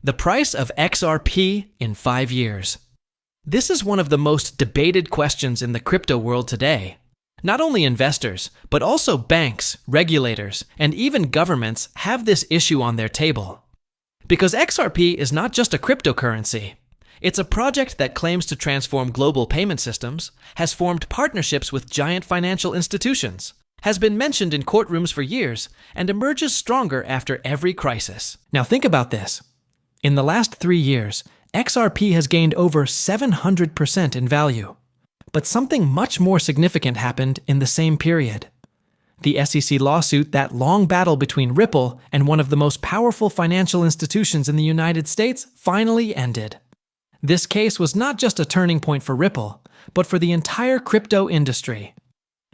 The price of XRP in 5 years. This is one of the most debated questions in the crypto world today. Not only investors, but also banks, regulators, and even governments have this issue on their table. Because XRP is not just a cryptocurrency. It's a project that claims to transform global payment systems, has formed partnerships with giant financial institutions, has been mentioned in courtrooms for years, and emerges stronger after every crisis. Now think about this. In the last 3 years, XRP has gained over 700% in value. But something much more significant happened in the same period. The SEC lawsuit, that long battle between Ripple and one of the most powerful financial institutions in the United States, finally ended. This case was not just a turning point for Ripple, but for the entire crypto industry.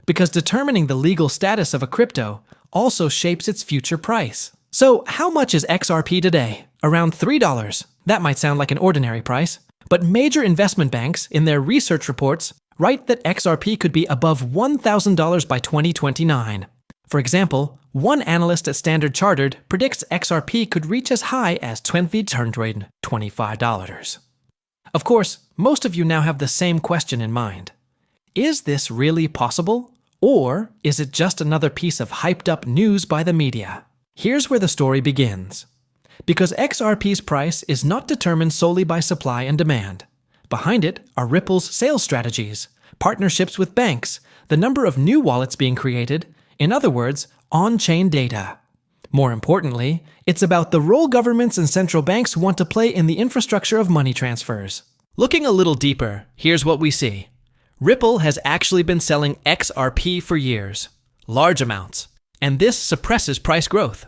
Because determining the legal status of a crypto also shapes its future price. So, how much is XRP today? Around $3. That might sound like an ordinary price, but major investment banks, in their research reports, write that XRP could be above $1,000 by 2029. For example, one analyst at Standard Chartered predicts XRP could reach as high as $25. Of course, most of you now have the same question in mind. Is this really possible? Or is it just another piece of hyped-up news by the media? Here's where the story begins. Because XRP's price is not determined solely by supply and demand. Behind it are Ripple's sales strategies, partnerships with banks, the number of new wallets being created, in other words, on-chain data. More importantly, it's about the role governments and central banks want to play in the infrastructure of money transfers. Looking a little deeper, here's what we see. Ripple has actually been selling XRP for years, large amounts, and this suppresses price growth.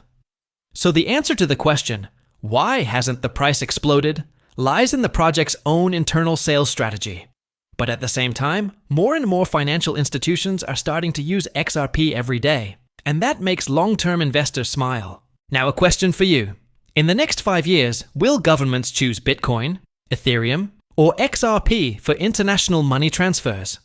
So the answer to the question, why hasn't the price exploded, lies in the project's own internal sales strategy. But at the same time, more and more financial institutions are starting to use XRP every day, and that makes long-term investors smile. Now a question for you. In the next 5 years, will governments choose Bitcoin, Ethereum, or XRP for international money transfers?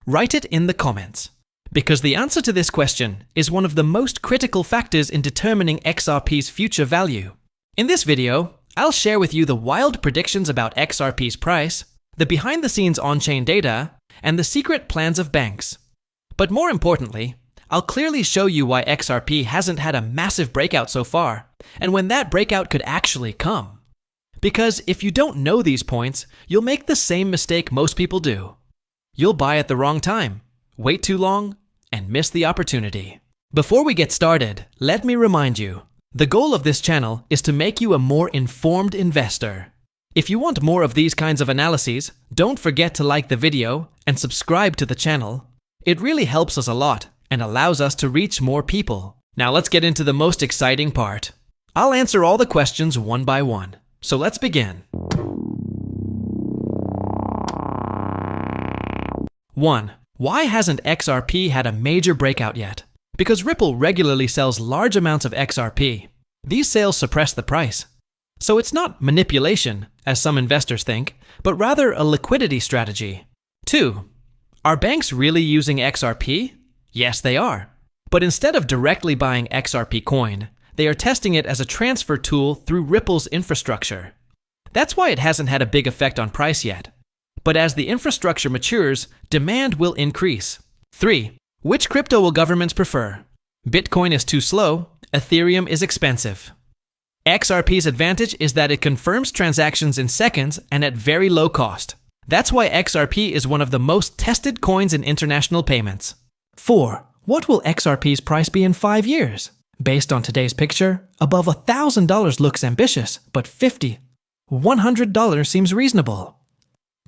Write it in the comments. Because the answer to this question is one of the most critical factors in determining XRP's future value. In this video, I'll share with you the wild predictions about XRP's price, the behind-the-scenes on-chain data, and the secret plans of banks. But more importantly, I'll clearly show you why XRP hasn't had a massive breakout so far, and when that breakout could actually come. Because if you don't know these points, you'll make the same mistake most people do. You'll buy at the wrong time, wait too long, and miss the opportunity. Before we get started, let me remind you, the goal of this channel is to make you a more informed investor. If you want more of these kinds of analyses, don't forget to like the video and subscribe to the channel. It really helps us a lot and allows us to reach more people. Now let's get into the most exciting part. I'll answer all the questions one by one. So let's begin. 1. Why hasn't XRP had a major breakout yet? Because Ripple regularly sells large amounts of XRP. These sales suppress the price. So it's not manipulation, as some investors think, but rather a liquidity strategy. 2. Are banks really using XRP? Yes, they are. But instead of directly buying XRP coin, they are testing it as a transfer tool through Ripple's infrastructure. That's why it hasn't had a big effect on price yet. But as the infrastructure matures, demand will increase. 3. Which crypto will governments prefer? Bitcoin is too slow, Ethereum is expensive. XRP's advantage is that it confirms transactions in seconds and at very low cost. That's why XRP is one of the most tested coins in international payments. 4. What will XRP's price be in 5 years? Based on today's picture, above $1,000 looks ambitious, but $100 seems reasonable.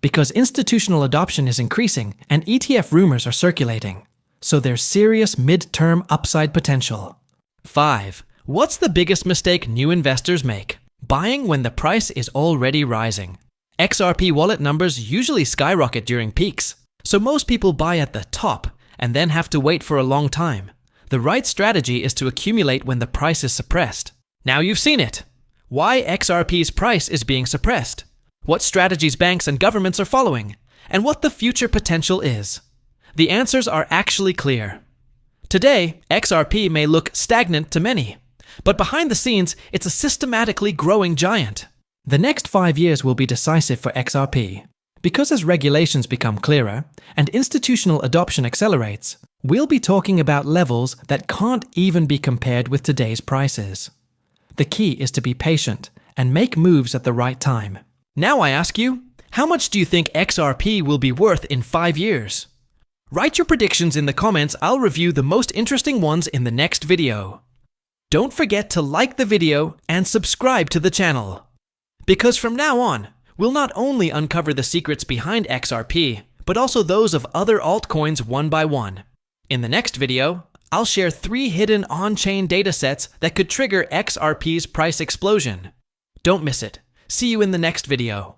Because institutional adoption is increasing and ETF rumors are circulating, so there's serious mid-term upside potential. 5. What's the biggest mistake new investors make? Buying when the price is already rising. XRP wallet numbers usually skyrocket during peaks, so most people buy at the top and then have to wait for a long time. The right strategy is to accumulate when the price is suppressed. Now you've seen it. Why XRP's price is being suppressed, what strategies banks and governments are following, and what the future potential is. The answers are actually clear. Today, XRP may look stagnant to many, but behind the scenes, it's a systematically growing giant. The next 5 years will be decisive for XRP, because as regulations become clearer and institutional adoption accelerates, we'll be talking about levels that can't even be compared with today's prices. The key is to be patient and make moves at the right time. Now I ask you, how much do you think XRP will be worth in 5 years? Write your predictions in the comments. I'll review the most interesting ones in the next video. Don't forget to like the video and subscribe to the channel. Because from now on, we'll not only uncover the secrets behind XRP, but also those of other altcoins one by one. In the next video, I'll share 3 hidden on-chain datasets that could trigger XRP's price explosion. Don't miss it. See you in the next video.